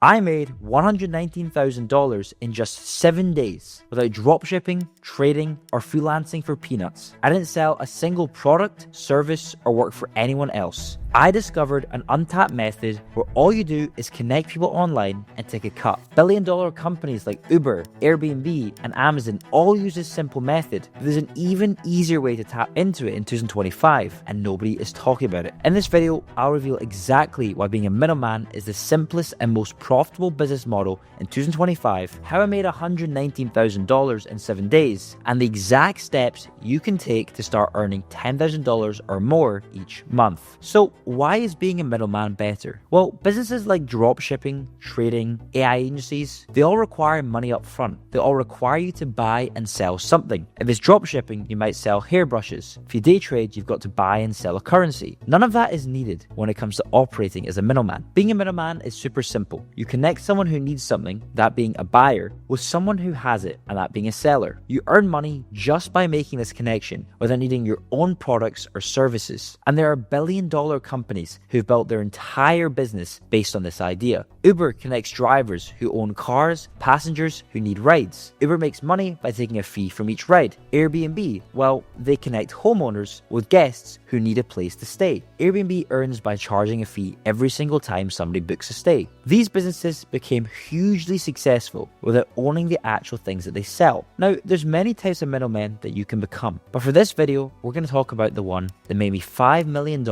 I made $119,000 in just 7 days without dropshipping, trading, or freelancing for peanuts. I didn't sell a single product, service, or work for anyone else. I discovered an untapped method where all you do is connect people online and take a cut. Billion-dollar companies like Uber, Airbnb, and Amazon all use this simple method, but there's an even easier way to tap into it in 2025, and nobody is talking about it. In this video, I'll reveal exactly why being a middleman is the simplest and most profitable business model in 2025, how I made $119,000 in 7 days, and the exact steps you can take to start earning $10,000 or more each month. So, why is being a middleman better? Well, businesses like dropshipping, trading, AI agencies, they all require money up front. They all require you to buy and sell something. If it's dropshipping, you might sell hairbrushes. If you day trade, you've got to buy and sell a currency. None of that is needed when it comes to operating as a middleman. Being a middleman is super simple. You connect someone who needs something, that being a buyer, with someone who has it, and that being a seller. You earn money just by making this connection without needing your own products or services. And there are billion-dollar companies who've built their entire business based on this idea. Uber connects drivers who own cars, passengers who need rides. Uber makes money by taking a fee from each ride. Airbnb, well, they connect homeowners with guests who need a place to stay. Airbnb earns by charging a fee every single time somebody books a stay. These businesses became hugely successful without owning the actual things that they sell. Now, there's many types of middlemen that you can become, but for this video, we're going to talk about the one that made me $5 million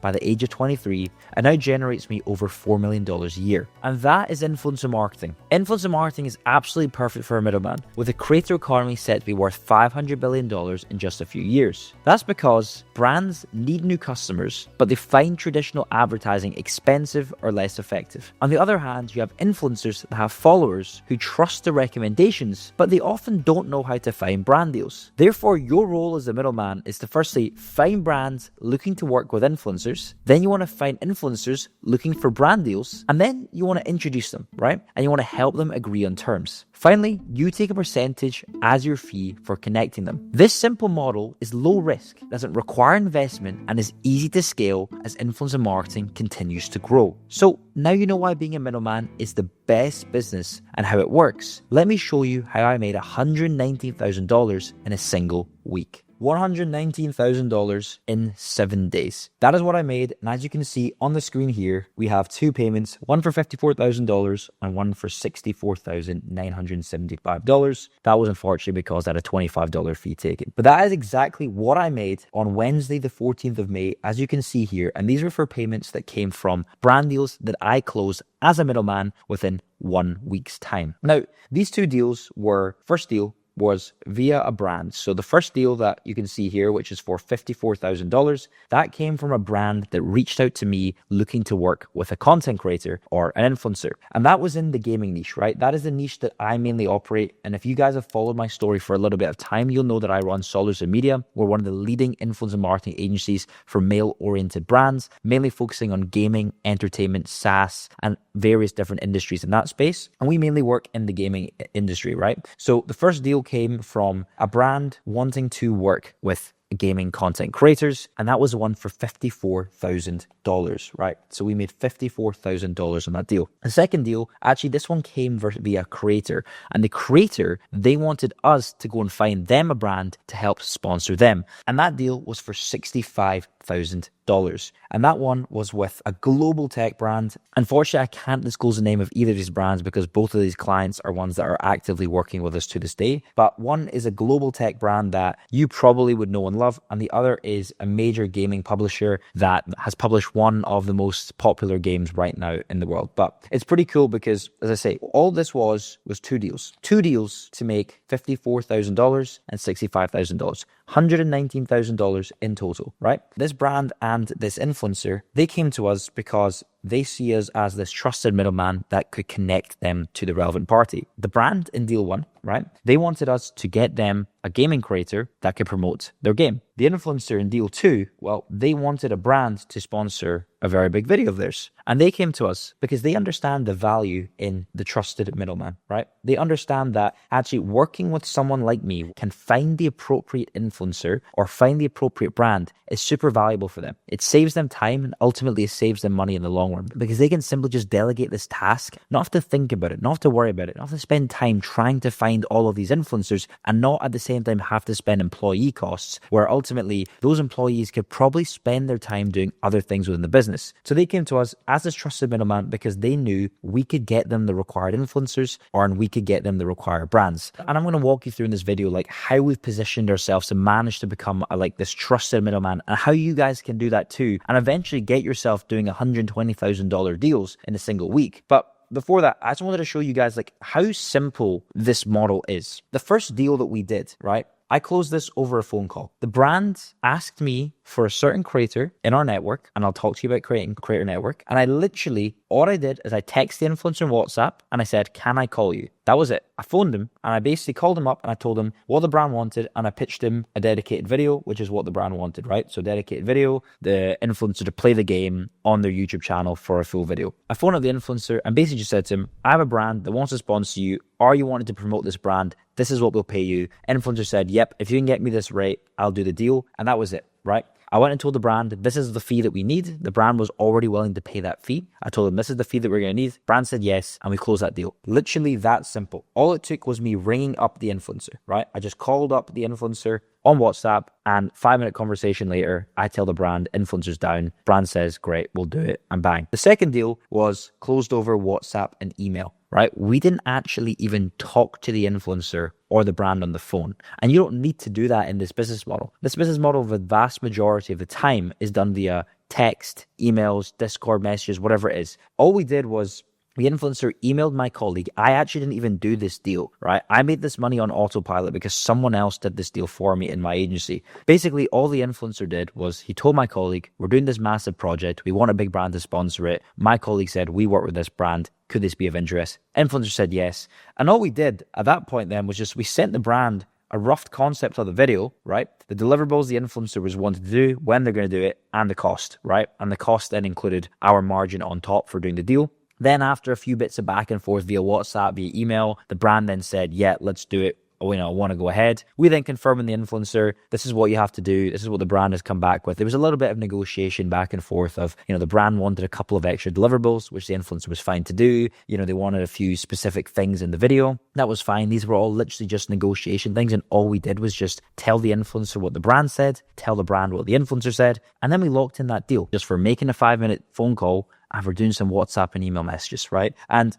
by the age of 23 and now generates me over $4 million a year. And that is influencer marketing. Influencer marketing is absolutely perfect for a middleman, with the creator economy set to be worth $500 billion in just a few years. That's because brands need new customers, but they find traditional advertising expensive or less effective. On the other hand, you have influencers that have followers who trust the recommendations, but they often don't know how to find brand deals. Therefore, your role as a middleman is to firstly find brands looking to work with influencers, then you want to find influencers looking for brand deals, and then you want to introduce them, right? And you want to help them agree on terms. Finally, you take a percentage as your fee for connecting them. This simple model is low risk, doesn't require investment, and is easy to scale as influencer marketing continues to grow. So now you know why being a middleman is the best business and how it works. Let me show you how I made $119,000 in a single week. $119,000 in 7 days. That is what I made, and as you can see on the screen here, we have two payments, one for $54,000 and one for $64,975. That was unfortunately because I had a $25 fee taken. But that is exactly what I made on Wednesday the 14th of May, as you can see here, and these were for payments that came from brand deals that I closed as a middleman within 1 week's time. Now, these two deals were, first deal was via a brand. So the first deal that you can see here, which is for $54,000, that came from a brand that reached out to me looking to work with a content creator or an influencer. And that was in the gaming niche, right? That is the niche that I mainly operate. And if you guys have followed my story for a little bit of time, you'll know that I run Solars and Media. We're one of the leading influencer marketing agencies for male-oriented brands, mainly focusing on gaming, entertainment, SaaS, and various different industries in that space. And we mainly work in the gaming industry, right? So the first deal came from a brand wanting to work with gaming content creators, and that was one for $54,000, right? So we made $54,000 on that deal. The second deal, actually this one came via creator, and the creator, they wanted us to go and find them a brand to help sponsor them, and that deal was for $65,000. And that one was with a global tech brand. Unfortunately, I can't disclose the name of either of these brands because both of these clients are ones that are actively working with us to this day. But one is a global tech brand that you probably would know and love, and the other is a major gaming publisher that has published one of the most popular games right now in the world. But it's pretty cool because, as I say, all this was two deals. Two deals to make $54,000 and $65,000. $119,000 in total, right? This brand and this influencer, they came to us because they see us as this trusted middleman that could connect them to the relevant party. The brand in deal one, right? They wanted us to get them a gaming creator that could promote their game. The influencer in deal two, well, they wanted a brand to sponsor a very big video of theirs. And they came to us because they understand the value in the trusted middleman, right? They understand that actually working with someone like me can find the appropriate influencer or find the appropriate brand is super valuable for them. It saves them time and ultimately it saves them money in the long platform because they can simply just delegate this task, not have to think about it, not have to worry about it, not have to spend time trying to find all of these influencers, and not at the same time have to spend employee costs where ultimately those employees could probably spend their time doing other things within the business. So they came to us as this trusted middleman because they knew we could get them the required influencers and we could get them the required brands. And I'm going to walk you through in this video like how we've positioned ourselves to manage to become like this trusted middleman, and how you guys can do that too and eventually get yourself doing $120,000 deals in a single week. But before that, I just wanted to show you guys like how simple this model is. The first deal that we did, right? I closed this over a phone call. The brand asked me for a certain creator in our network, and I'll talk to you about creating a creator network. And I literally, all I did is I texted the influencer on WhatsApp and I said, can I call you? That was it. I phoned him and I basically called him up and I told him what the brand wanted, and I pitched him a dedicated video, which is what the brand wanted, right? So dedicated video, the influencer to play the game on their YouTube channel for a full video. I phoned up the influencer and basically just said to him, I have a brand that wants to sponsor you. Are you wanting to promote this brand? This is what we'll pay you. Influencer said, yep, if you can get me this rate, I'll do the deal. And that was it, right? I went and told the brand, this is the fee that we need. The brand was already willing to pay that fee. I told them, this is the fee that we're going to need. Brand said yes, and we closed that deal. Literally that simple. All it took was me ringing up the influencer, right? I just called up the influencer on WhatsApp, and 5-minute conversation later, I tell the brand, influencer's down. Brand says, great, we'll do it, and bang. The second deal was closed over WhatsApp and email, right? We didn't actually even talk to the influencer or the brand on the phone. And you don't need to do that in this business model. This business model, the vast majority of the time, is done via text, emails, Discord messages, whatever it is. All we did was the influencer emailed my colleague. I actually didn't even do this deal, right? I made this money on autopilot because someone else did this deal for me in my agency. Basically, all the influencer did was he told my colleague, we're doing this massive project. We want a big brand to sponsor it. My colleague said, we work with this brand. Could this be of interest? Influencer said yes. And all we did at that point then was just we sent the brand a rough concept of the video, right? The deliverables the influencer was wanting to do, when they're going to do it, and the cost, right? And the cost then included our margin on top for doing the deal. Then after a few bits of back and forth via WhatsApp, via email, the brand then said, yeah, let's do it. Oh, I want to go ahead. We then confirm in the influencer, this is what you have to do. This is what the brand has come back with. There was a little bit of negotiation back and forth of, the brand wanted a couple of extra deliverables, which the influencer was fine to do. They wanted a few specific things in the video. That was fine. These were all literally just negotiation things. And all we did was just tell the influencer what the brand said, tell the brand what the influencer said. And then we locked in that deal just for making a 5-minute phone call and for doing some WhatsApp and email messages, right? And,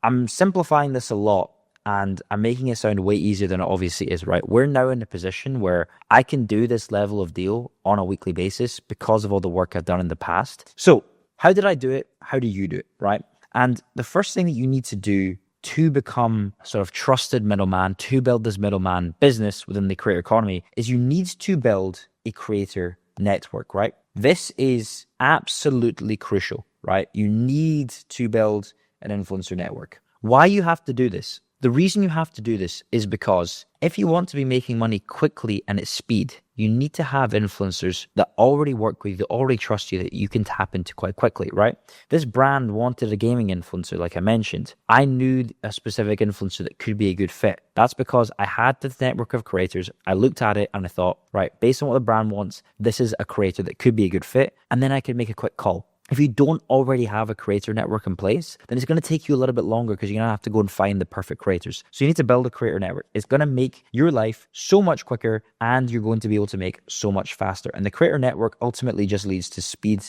I'm simplifying this a lot, and I'm making it sound way easier than it obviously is, right? We're now in a position where I can do this level of deal on a weekly basis because of all the work I've done in the past. So how did I do it? How do you do it, right? And the first thing that you need to do to become a sort of trusted middleman, to build this middleman business within the creator economy, is you need to build a creator network, right? This is absolutely crucial, right? You need to build an influencer network. Why you have to do this? The reason you have to do this is because if you want to be making money quickly and at speed, you need to have influencers that already work with you, that already trust you, that you can tap into quite quickly, right? This brand wanted a gaming influencer, like I mentioned. I knew a specific influencer that could be a good fit. That's because I had the network of creators. I looked at it and I thought, right, based on what the brand wants, this is a creator that could be a good fit. And then I could make a quick call. If you don't already have a creator network in place, then it's going to take you a little bit longer because you're going to have to go and find the perfect creators. So you need to build a creator network. It's going to make your life so much quicker and you're going to be able to make so much faster. And the creator network ultimately just leads to speed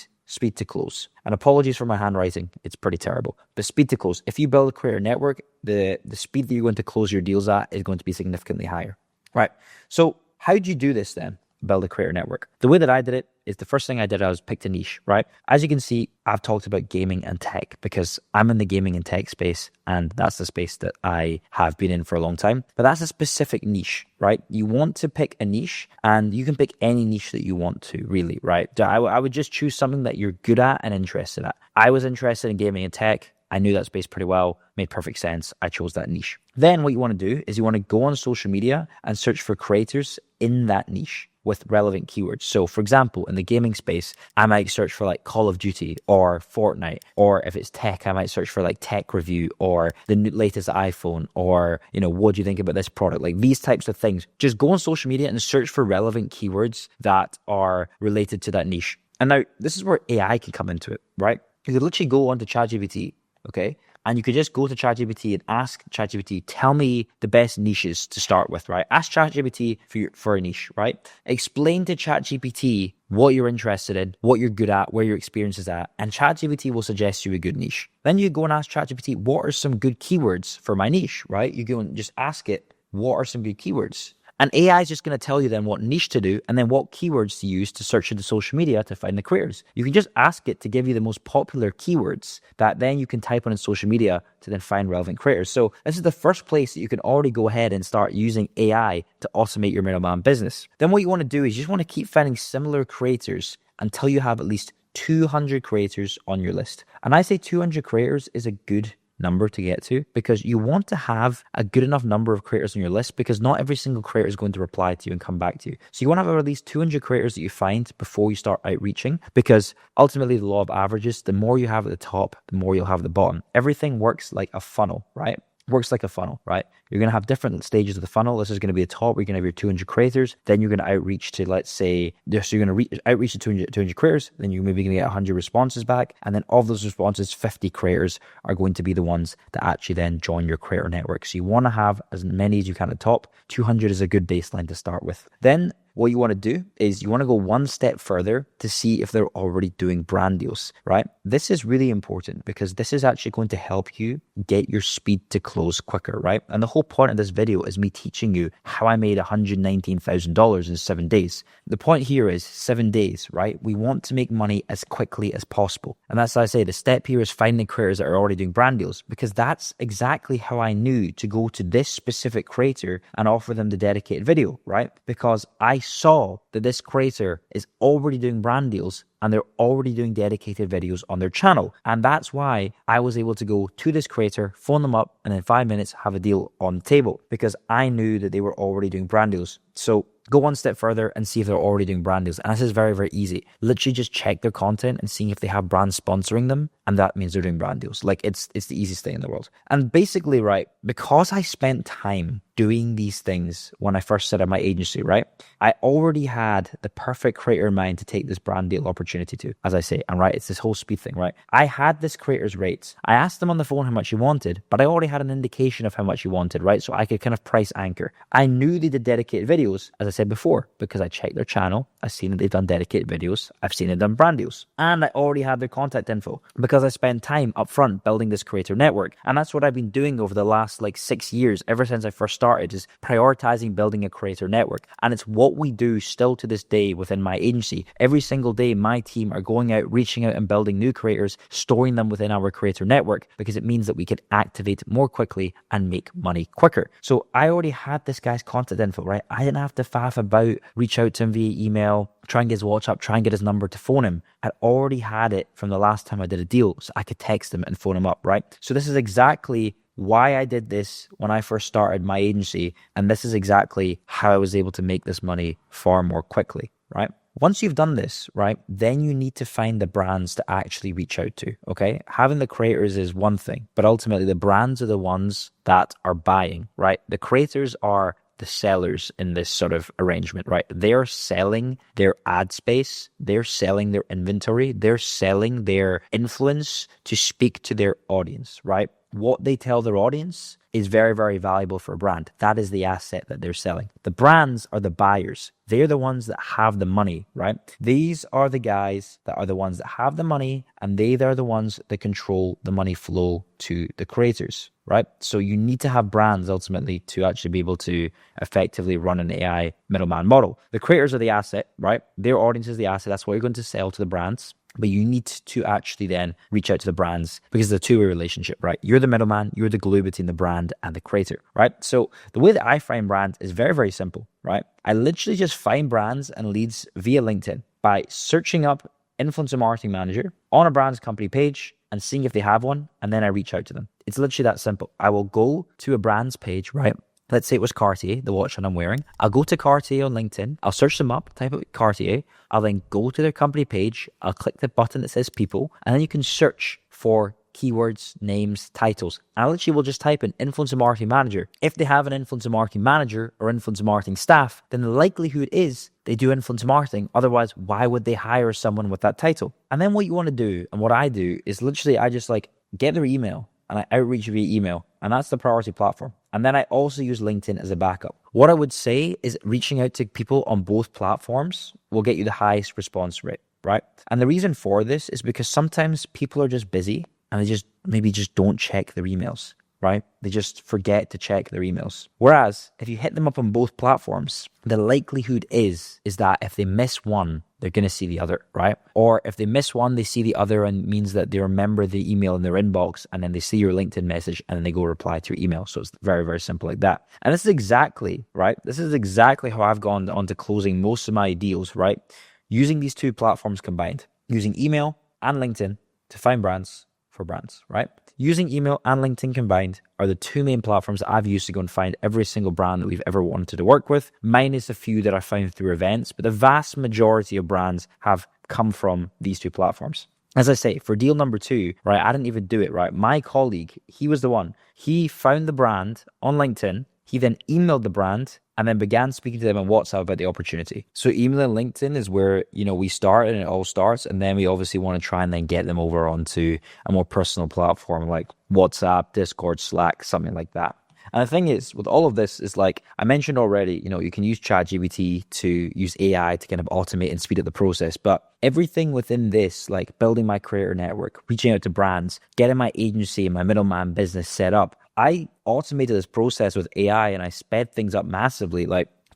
to close. And apologies for my handwriting. It's pretty terrible. But speed to close. If you build a creator network, the speed that you're going to close your deals at is going to be significantly higher. Right. So how do you do this then? Build a creator network. The way that I did it is the first thing I did, I was picked a niche, right? As you can see, I've talked about gaming and tech because I'm in the gaming and tech space, and that's the space that I have been in for a long time. But that's a specific niche, right? You want to pick a niche, and you can pick any niche that you want to, really, right? I would just choose something that you're good at and interested at. I was interested in gaming and tech. I knew that space pretty well, made perfect sense. I chose that niche. Then what you want to do is you want to go on social media and search for creators in that niche with relevant keywords. So for example, in the gaming space, I might search for like Call of Duty or Fortnite, or if it's tech, I might search for like tech review or the latest iPhone, or, what do you think about this product? Like these types of things. Just go on social media and search for relevant keywords that are related to that niche. And now this is where AI can come into it, right? You could literally go onto ChatGPT, okay? And you could just go to ChatGPT and ask ChatGPT, tell me the best niches to start with, right? Ask ChatGPT for a niche, right? Explain to ChatGPT what you're interested in, what you're good at, where your experience is at, and ChatGPT will suggest you a good niche. Then you go and ask ChatGPT, what are some good keywords for my niche, right? You go and just ask it, what are some good keywords? And AI is just going to tell you then what niche to do and then what keywords to use to search into social media to find the creators. You can just ask it to give you the most popular keywords that then you can type on in social media to then find relevant creators. So this is the first place that you can already go ahead and start using AI to automate your middleman business. Then what you want to do is you just want to keep finding similar creators until you have at least 200 creators on your list. And I say 200 creators is a good number to get to because you want to have a good enough number of creators on your list because not every single creator is going to reply to you and come back to you. So you want to have at least 200 creators that you find before you start outreaching because ultimately the law of averages, the more you have at the top, the more you'll have at the bottom. Everything works like a funnel, right? Works like a funnel, right? You're going to have different stages of the funnel. This is going to be the top where you're going to have your 200 creators. Then you're going to outreach to, let's say, so you're going to outreach to 200 creators. Then you're maybe going to get 100 responses back. And then of those responses, 50 creators are going to be the ones that actually then join your creator network. So you want to have as many as you can at the top. 200 is a good baseline to start with. Then what you want to do is you want to go one step further to see if they're already doing brand deals, right? This is really important because this is actually going to help you get your speed to close quicker, right? And the whole point of this video is me teaching you how I made $119,000 in 7 days. The point here is 7 days, right? We want to make money as quickly as possible. And that's why I say the step here is finding creators that are already doing brand deals because that's exactly how I knew to go to this specific creator and offer them the dedicated video, right? Because I saw that this creator is already doing brand deals and they're already doing dedicated videos on their channel. And that's why I was able to go to this creator, phone them up, and in 5 minutes have a deal on the table because I knew that they were already doing brand deals. So go one step further and see if they're already doing brand deals. And this is very, very easy. Literally just check their content and seeing if they have brands sponsoring them. And that means they're doing brand deals. Like it's the easiest thing in the world. And basically, right, because I spent time doing these things when I first set up my agency, right, I already had the perfect creator in mind to take this brand deal opportunity to, as I say. And right, it's this whole speed thing, right? I had this creator's rates. I asked them on the phone how much he wanted, but I already had an indication of how much he wanted, right? So I could kind of price anchor. I knew they did dedicated videos, as I said before, because I checked their channel. I've seen that they've done dedicated videos. I've seen them done brand deals. And I already had their contact info because I spent time up front building this creator network. And that's what I've been doing over the last 6 years, ever since I first started, is prioritizing building a creator network. And it's what we do still to this day within my agency. Every single day, my team are going out, reaching out and building new creators, storing them within our creator network because it means that we can activate more quickly and make money quicker. So I already had this guy's contact info, right? I didn't have to faff about, reach out to him via email, try and get his WhatsApp, try and get his number to phone him. I already had it from the last time I did a deal, so I could text him and phone him up, right? So this is exactly why I did this when I first started my agency, and this is exactly how I was able to make this money far more quickly, right? Once you've done this, right, then you need to find the brands to actually reach out to, okay? Having the creators is one thing, but ultimately the brands are the ones that are buying, right? The creators are the sellers in this sort of arrangement, right? They're selling their ad space, they're selling their inventory, they're selling their influence to speak to their audience, right? What they tell their audience is very, very valuable for a brand. That is the asset that they're selling. The brands are the buyers. They're the ones that have the money, right? These are the guys that are the ones that have the money, and they are the ones that control the money flow to the creators, right? So you need to have brands ultimately to actually be able to effectively run an AI middleman model. The creators are the asset, right? Their audience is the asset. That's what you're going to sell to the brands. But you need to actually then reach out to the brands because it's a two-way relationship, right? You're the middleman, you're the glue between the brand and the creator, right? So the way that I find brands is very, very simple, right? I literally just find brands and leads via LinkedIn by searching up influencer marketing manager on a brand's company page and seeing if they have one, and then I reach out to them. It's literally that simple. I will go to a brand's page, right? Let's say it was Cartier, the watch that I'm wearing. I'll go to Cartier on LinkedIn. I'll search them up, type out Cartier. I'll then go to their company page. I'll click the button that says people, and then you can search for keywords, names, titles. And I literally will just type in influencer marketing manager. If they have an influencer marketing manager or influencer marketing staff, then the likelihood is they do influencer marketing. Otherwise, why would they hire someone with that title? And then what you want to do, and what I do, is literally I just get their email and I outreach via email. And that's the priority platform. And then I also use LinkedIn as a backup. What I would say is reaching out to people on both platforms will get you the highest response rate, right? And the reason for this is because sometimes people are just busy and they just don't check their emails, right? They just forget to check their emails. Whereas if you hit them up on both platforms, the likelihood is that if they miss one, they're going to see the other, right? Or if they miss one, they see the other, and means that they remember the email in their inbox, and then they see your LinkedIn message and then they go reply to your email. So it's very, very simple like that. And this is exactly, right? This is exactly how I've gone on to closing most of my deals, right? Using these two platforms combined, using email and LinkedIn to find brands for brands, right? Using email and LinkedIn combined are the two main platforms that I've used to go and find every single brand that we've ever wanted to work with, minus a few that I found through events, but the vast majority of brands have come from these two platforms. As I say, for deal number 2, right, I didn't even do it, right? My colleague, he was the one. He found the brand on LinkedIn. He then emailed the brand and then began speaking to them on WhatsApp about the opportunity. So email and LinkedIn is where, we start and it all starts. And then we obviously want to try and then get them over onto a more personal platform like WhatsApp, Discord, Slack, something like that. And the thing is, with all of this is I mentioned already, you can use ChatGPT to use AI to kind of automate and speed up the process. But everything within this, like building my creator network, reaching out to brands, getting my agency and my middleman business set up, I automated this process with AI and I sped things up massively.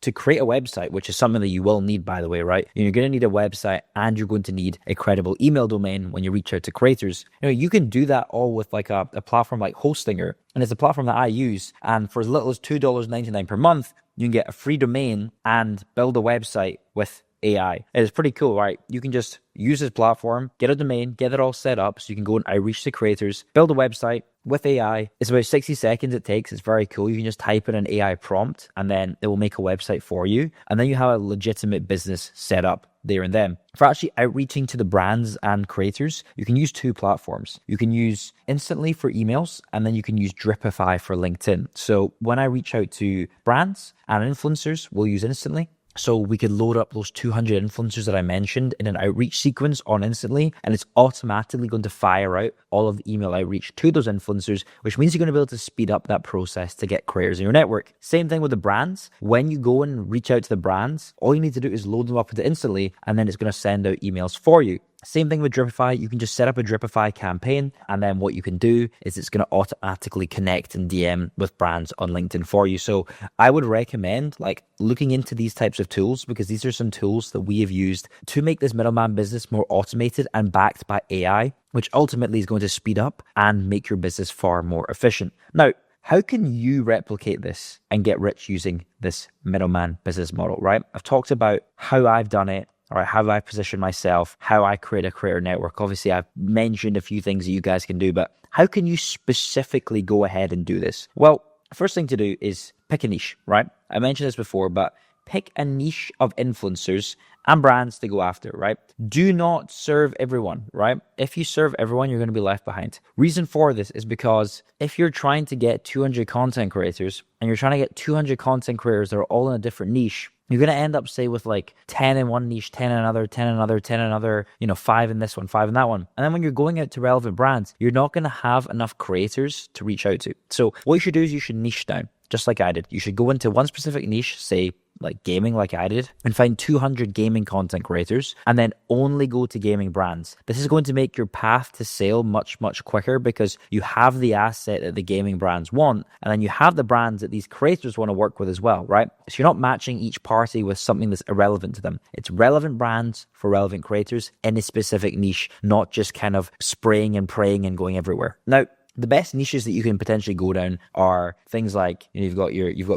To create a website, which is something that you will need, by the way, right? You're going to need a website and you're going to need a credible email domain when you reach out to creators. You can do that all with a platform like Hostinger. And it's a platform that I use. And for as little as $2.99 per month, you can get a free domain and build a website with AI. It is pretty cool, right? You can just use this platform, get a domain, get it all set up so you can go and outreach to creators, build a website with AI. It's about 60 seconds it takes. It's very cool. You can just type in an AI prompt and then it will make a website for you. And then you have a legitimate business set up there and then. For actually outreaching to the brands and creators, you can use two platforms. You can use Instantly for emails, and then you can use Dripify for LinkedIn. So when I reach out to brands and influencers, we'll use Instantly. So we could load up those 200 influencers that I mentioned in an outreach sequence on Instantly, and it's automatically going to fire out all of the email outreach to those influencers, which means you're going to be able to speed up that process to get creators in your network. Same thing with the brands. When you go and reach out to the brands, all you need to do is load them up into Instantly, and then it's going to send out emails for you. Same thing with Dripify. You can just set up a Dripify campaign, and then what you can do is it's going to automatically connect and DM with brands on LinkedIn for you. So I would recommend looking into these types of tools, because these are some tools that we have used to make this middleman business more automated and backed by AI, which ultimately is going to speed up and make your business far more efficient. Now, how can you replicate this and get rich using this middleman business model, right? I've talked about how I've done it. All right, how do I position myself, how I create a creator network. Obviously, I've mentioned a few things that you guys can do, but how can you specifically go ahead and do this? Well, first thing to do is pick a niche, right? I mentioned this before, but pick a niche of influencers and brands to go after, right? Do not serve everyone, right? If you serve everyone, you're going to be left behind. Reason for this is because if you're trying to get 200 content creators and you're trying to get 200 content creators that are all in a different niche, you're going to end up, say, with 10 in one niche, 10 in another, 10 in another, 10 in another, 5 in this one, 5 in that one. And then when you're going out to relevant brands, you're not going to have enough creators to reach out to. So what you should do is you should niche down, just like I did. You should go into one specific niche, say, like gaming, like I did, and find 200 gaming content creators and then only go to gaming brands. This is going to make your path to sale much, much quicker because you have the asset that the gaming brands want, and then you have the brands that these creators want to work with as well, right? So you're not matching each party with something that's irrelevant to them. It's relevant brands for relevant creators in a specific niche, not just kind of spraying and praying and going everywhere. Now, the best niches that you can potentially go down are things like, you've got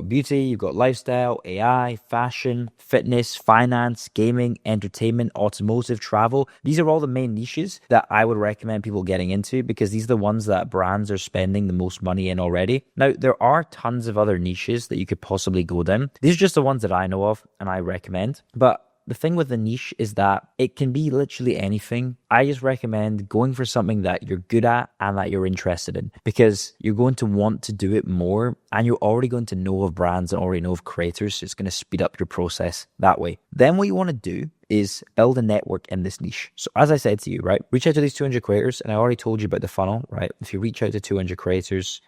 beauty, you've got lifestyle, AI, fashion, fitness, finance, gaming, entertainment, automotive, travel. These are all the main niches that I would recommend people getting into because these are the ones that brands are spending the most money in already. Now, there are tons of other niches that you could possibly go down. These are just the ones that I know of and I recommend. But the thing with the niche is that it can be literally anything. I just recommend going for something that you're good at and that you're interested in, because you're going to want to do it more and you're already going to know of brands and already know of creators. So it's going to speed up your process that way. Then what you want to do is build a network in this niche. So as I said to you, right, reach out to these 200 creators. And I already told you about the funnel, right? If you reach out to 200 creators,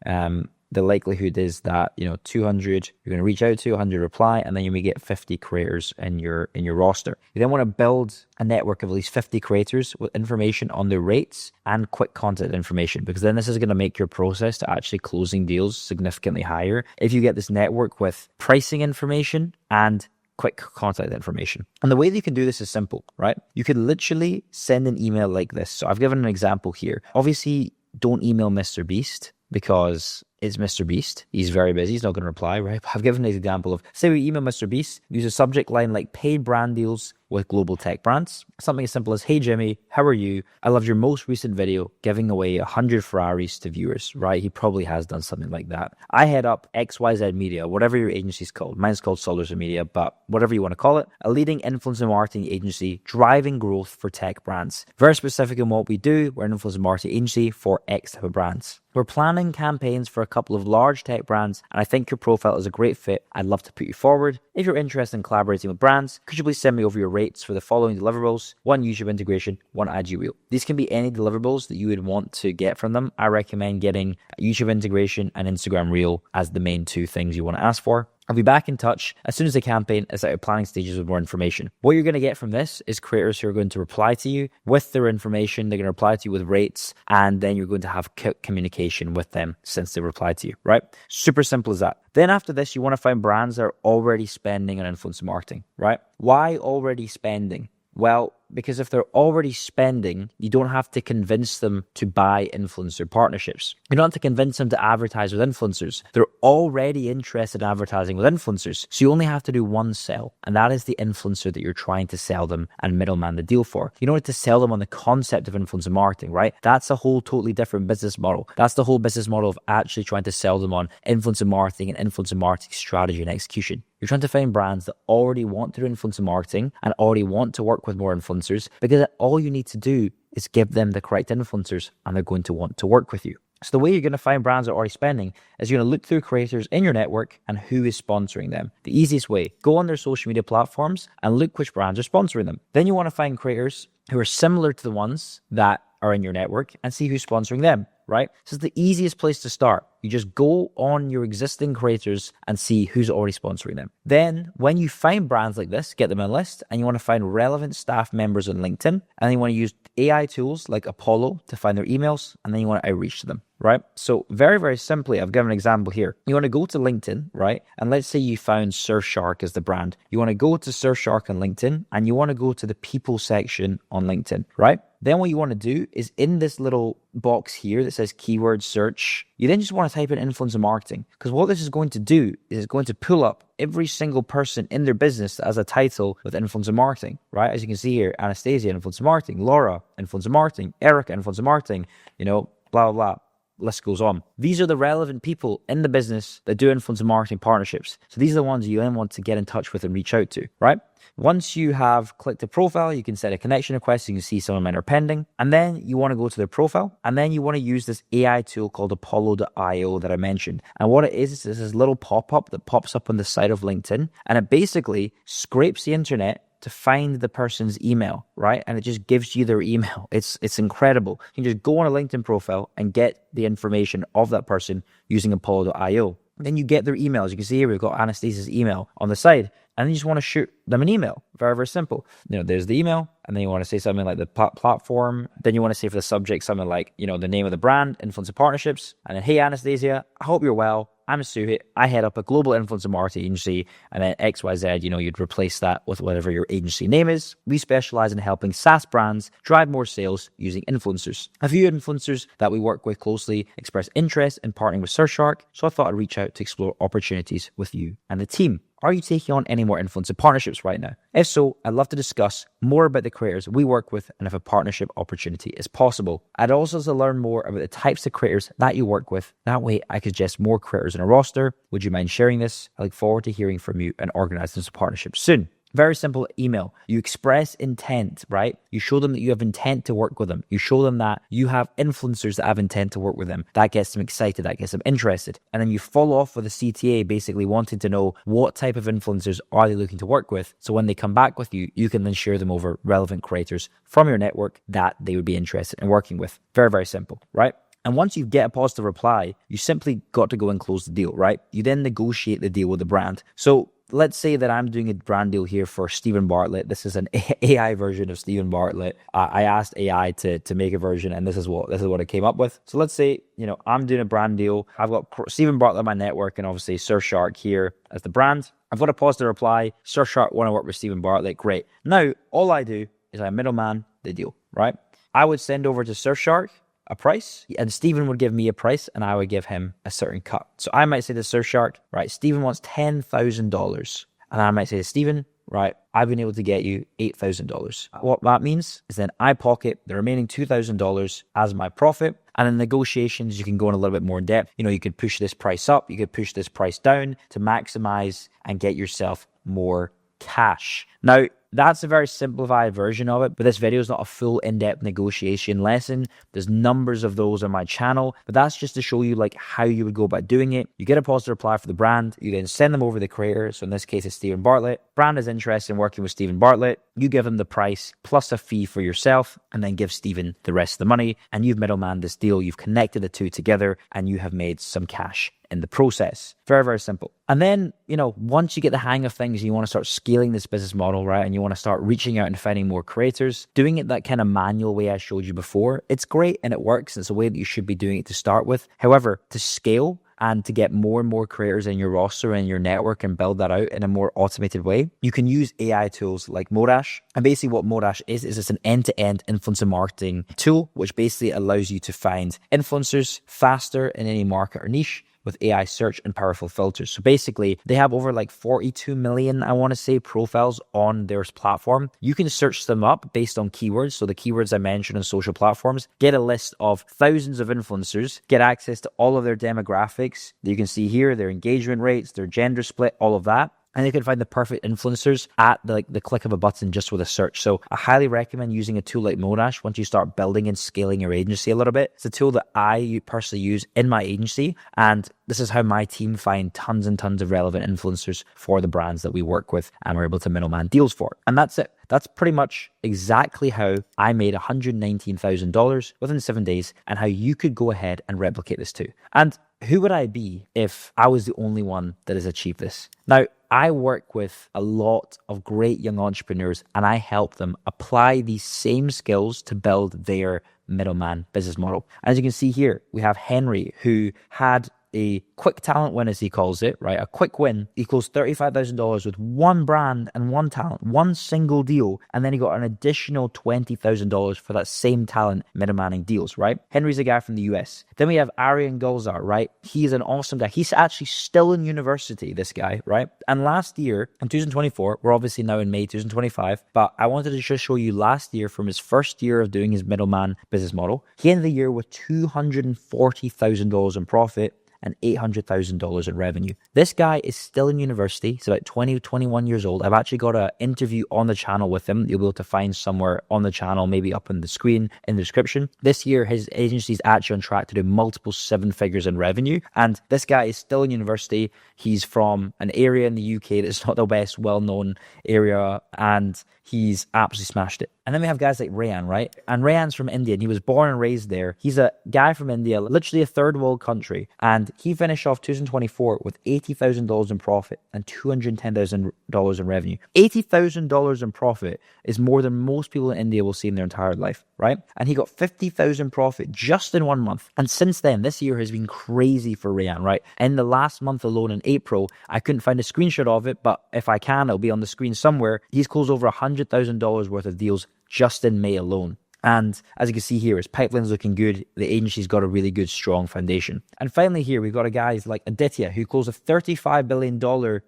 the likelihood is that, 200, you're going to reach out to 100 reply, and then you may get 50 creators in your roster. You then want to build a network of at least 50 creators with information on their rates and quick contact information, because then this is going to make your process to actually closing deals significantly higher if you get this network with pricing information and quick contact information. And the way that you can do this is simple, right? You can literally send an email like this. So I've given an example here. Obviously, don't email Mr. Beast, because it's Mr. Beast. He's very busy. He's not going to reply, right? I've given an example of, say we email Mr. Beast, use a subject line like paid brand deals with global tech brands. Something as simple as, hey Jimmy, how are you? I loved your most recent video giving away 100 Ferraris to viewers, right? He probably has done something like that. I head up XYZ Media, whatever your agency's called. Mine's called Solars Media, but whatever you want to call it, a leading influencer marketing agency driving growth for tech brands. Very specific in what we do. We're an influencer marketing agency for X type of brands. We're planning campaigns for a couple of large tech brands, and I think your profile is a great fit. I'd love to put you forward. If you're interested in collaborating with brands, could you please send me over your rates for the following deliverables: 1 YouTube integration, 1 IG reel. These can be any deliverables that you would want to get from them. I recommend getting a YouTube integration and Instagram reel as the main 2 things you want to ask for. I'll be back in touch as soon as the campaign is out of planning stages with more information. What you're going to get from this is creators who are going to reply to you with their information. They're going to reply to you with rates, and then you're going to have communication with them since they replied to you, right? Super simple as that. Then after this, you want to find brands that are already spending on influencer marketing, right? Why already spending? Well, because if they're already spending, you don't have to convince them to buy influencer partnerships. You don't have to convince them to advertise with influencers. They're already interested in advertising with influencers. So you only have to do one sell, and that is the influencer that you're trying to sell them and middleman the deal for. You don't have to sell them on the concept of influencer marketing, right? That's a whole totally different business model. That's the whole business model of actually trying to sell them on influencer marketing and influencer marketing strategy and execution. You're trying to find brands that already want to do influencer marketing and already want to work with more influencers, because all you need to do is give them the correct influencers and they're going to want to work with you. So the way you're going to find brands that are already spending is you're going to look through creators in your network and who is sponsoring them. The easiest way, go on their social media platforms and look which brands are sponsoring them. Then you want to find creators who are similar to the ones that are in your network and see who's sponsoring them, right? This is the easiest place to start. You just go on your existing creators and see who's already sponsoring them. Then when you find brands like this, get them on a list, and you want to find relevant staff members on LinkedIn, and you want to use AI tools like Apollo to find their emails, and then you want to outreach to them, right? So very, very simply, I've given an example here. You want to go to LinkedIn, right? And let's say you found Surfshark as the brand. You want to go to Surfshark on LinkedIn, and you want to go to the people section on LinkedIn, right? Then what you want to do is in this little box here that says keyword search, you then just want to type in influencer marketing, because what this is going to do is it's going to pull up every single person in their business that has a title with influencer marketing, right? As you can see here, Anastasia, influencer marketing, Laura, influencer marketing, Erica, influencer marketing, blah, blah, blah. List goes on. These are the relevant people in the business that do influencer marketing partnerships. So these are the ones you then want to get in touch with and reach out to, right? Once you have clicked a profile, you can set a connection request. So you can see some of mine are pending. And then you want to go to their profile. And then you want to use this AI tool called Apollo.io that I mentioned. And what it is this little pop-up that pops up on the side of LinkedIn. And it basically scrapes the internet to find the person's email, right? And it just gives you their email. It's incredible. You can just go on a LinkedIn profile and get the information of that person using Apollo.io. Then you get their emails. You can see here we've got Anastasia's email on the side. And then you just want to shoot them an email. Very, very simple. There's the email. And then you want to say something like the platform. Then you want to say for the subject something like, the name of the brand, influencer partnerships. And then, hey, Anastasia, I hope you're well. I'm Suhit. I head up a global influencer marketing agency, and then XYZ, you'd replace that with whatever your agency name is. We specialize in helping SaaS brands drive more sales using influencers. A few influencers that we work with closely express interest in partnering with Surfshark, so I thought I'd reach out to explore opportunities with you and the team. Are you taking on any more influencer partnerships right now? If so, I'd love to discuss more about the creators we work with and if a partnership opportunity is possible. I'd also like to learn more about the types of creators that you work with. That way I could suggest more creators in a roster. Would you mind sharing this? I look forward to hearing from you and organizing some partnerships soon. Very simple email. You express intent, right? You show them that you have intent to work with them. You show them that you have influencers that have intent to work with them. That gets them excited. That gets them interested. And then you follow off with a CTA basically wanting to know what type of influencers are they looking to work with. So when they come back with you, you can then share them over relevant creators from your network that they would be interested in working with. Very, very simple, right? And once you get a positive reply, you simply got to go and close the deal, right? You then negotiate the deal with the brand. So let's say that I'm doing a brand deal here for Stephen Bartlett. This is an AI version of Stephen Bartlett. I asked AI to make a version, and this is what it came up with. So let's say, I'm doing a brand deal. I've got Stephen Bartlett on my network, and obviously Surfshark here as the brand. I've got a positive reply. Surfshark want to work with Stephen Bartlett. Great. Now, all I do is I middleman the deal, right? I would send over to Surfshark a price, and Stephen would give me a price, and I would give him a certain cut. So I might say to Surfshark, right, Stephen wants $10,000. And I might say to Stephen, right, I've been able to get you $8,000. What that means is then I pocket the remaining $2,000 as my profit. And in negotiations, you can go in a little bit more in depth. You could push this price up, you could push this price down to maximize and get yourself more cash. Now, that's a very simplified version of it, but this video is not a full in-depth negotiation lesson. There's numbers of those on my channel, but that's just to show you like how you would go about doing it. You get a positive reply for the brand, you then send them over the creator. So in this case, it's Stephen Bartlett. Brand is interested in working with Stephen Bartlett. You give them the price plus a fee for yourself, and then give Stephen the rest of the money. And you've middleman this deal. You've connected the two together, and you have made some cash in the process. Very, very simple. And then, once you get the hang of things, you want to start scaling this business model, right? And you want to start reaching out and finding more creators, doing it that kind of manual way I showed you before. It's great and it works. It's a way that you should be doing it to start with. However, to scale and to get more and more creators in your roster and your network and build that out in a more automated way, you can use AI tools like Modash. And basically what Modash is it's an end-to-end influencer marketing tool, which basically allows you to find influencers faster in any market or niche with AI search and powerful filters. So basically, they have over like 42 million, I want to say, profiles on their platform. You can search them up based on keywords. So the keywords I mentioned on social platforms, get a list of thousands of influencers, get access to all of their demographics that you can see here, their engagement rates, their gender split, all of that. And you can find the perfect influencers at the click of a button just with a search. So I highly recommend using a tool like Modash once you start building and scaling your agency a little bit. It's a tool that I personally use in my agency. And this is how my team find tons and tons of relevant influencers for the brands that we work with and we're able to middleman deals for. And that's it. That's pretty much exactly how I made $119,000 within 7 days and how you could go ahead and replicate this too. And who would I be if I was the only one that has achieved this? Now, I work with a lot of great young entrepreneurs and I help them apply these same skills to build their middleman business model. As you can see here, we have Henry, who had a quick talent win, as he calls it, right? A quick win equals $35,000 with one brand and one talent, one single deal. And then he got an additional $20,000 for that same talent middlemaning deals, right? Henry's a guy from the US. Then we have Aryan Gulzar, right? He's an awesome guy. He's actually still in university, this guy, right? And last year, in 2024, we're obviously now in May 2025, but I wanted to just show you last year from his first year of doing his middleman business model, he ended the year with $240,000 in profit and $800,000 in revenue. This guy is still in university. He's about 20, 21 years old. I've actually got an interview on the channel with him. You'll be able to find somewhere on the channel, maybe up on the screen in the description. This year, his agency is actually on track to do multiple seven figures in revenue. And this guy is still in university. He's from an area in the UK that's not the best well-known area. And he's absolutely smashed it. And then we have guys like Rayan, right? And Rayan's from India and he was born and raised there. He's a guy from India, literally a third world country. And he finished off 2024 with $80,000 in profit and $210,000 in revenue. $80,000 in profit is more than most people in India will see in their entire life, right? And he got $50,000 profit just in 1 month. And since then, this year has been crazy for Rayan, right? In the last month alone in April, I couldn't find a screenshot of it, but if I can, it'll be on the screen somewhere. He's closed over $100,000 worth of deals just in May alone. And as you can see here, his pipeline's looking good. The agency's got a really good, strong foundation. And finally here, we've got a guy like Aditya, who closed a $35 billion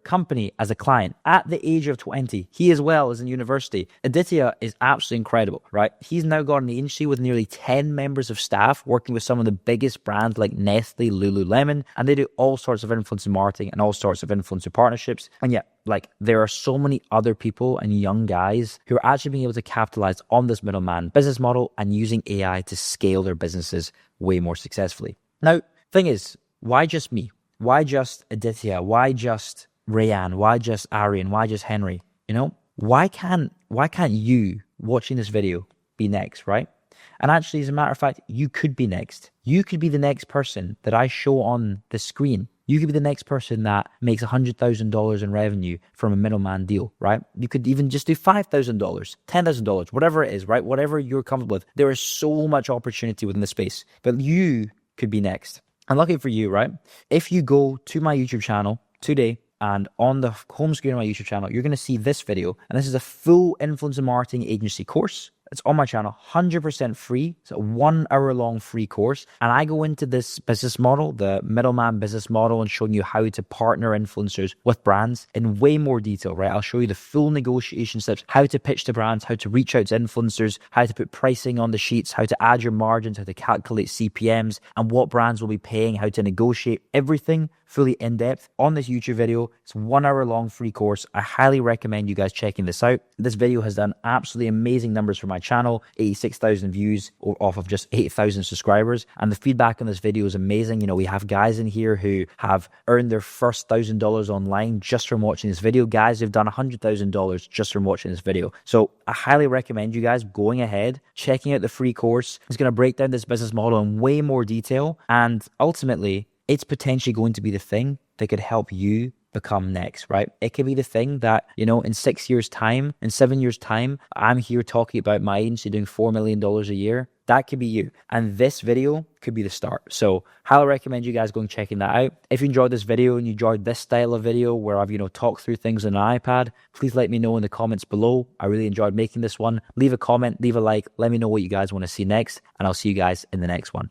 company as a client at the age of 20. He as well is in university. Aditya is absolutely incredible, right? He's now got an agency with nearly 10 members of staff working with some of the biggest brands like Nestle, Lululemon, and they do all sorts of influencer marketing and all sorts of influencer partnerships. And yeah, Like, there are so many other people and young guys who are actually being able to capitalize on this middleman business model and using AI to scale their businesses way more successfully. Now, thing is, why just me? Why just Aditya? Why just Rayan? Why just Aryan? Why just Henry? You know, why can't you watching this video be next, right? And actually, as a matter of fact, you could be next. You could be the next person that I show on the screen. You could be the next person that makes $100,000 in revenue from a middleman deal, right? You could even just do $5,000, $10,000, whatever it is, right? Whatever you're comfortable with. There is so much opportunity within the space, but you could be next. And lucky for you, right? If you go to my YouTube channel today, and on the home screen of my YouTube channel, you're going to see this video. And this is a full influencer marketing agency course. It's on my channel, 100% free. It's a 1 hour long free course. And I go into this business model, the middleman business model, and showing you how to partner influencers with brands in way more detail, right? I'll show you the full negotiation steps, how to pitch to brands, how to reach out to influencers, how to put pricing on the sheets, how to add your margins, how to calculate CPMs, and what brands will be paying, how to negotiate, everything fully in depth on this YouTube video. It's a 1 hour long free course. I highly recommend you guys checking this out. This video has done absolutely amazing numbers for my channel, 86,000 views off of just 8,000 subscribers. And the feedback on this video is amazing. You know, we have guys in here who have earned their first $1,000 online just from watching this video. Guys who've done $100,000 just from watching this video. So I highly recommend you guys going ahead, checking out the free course. It's going to break down this business model in way more detail. And ultimately, it's potentially going to be the thing that could help you become next, right? It could be the thing that, you know, in 6 years' time, in 7 years' time, I'm here talking about my agency doing $4 million a year. That could be you. And this video could be the start. So highly recommend you guys going checking that out. If you enjoyed this video and you enjoyed this style of video where I've, you know, talked through things on an iPad, please let me know in the comments below. I really enjoyed making this one. Leave a comment, leave a like, let me know what you guys want to see next, and I'll see you guys in the next one.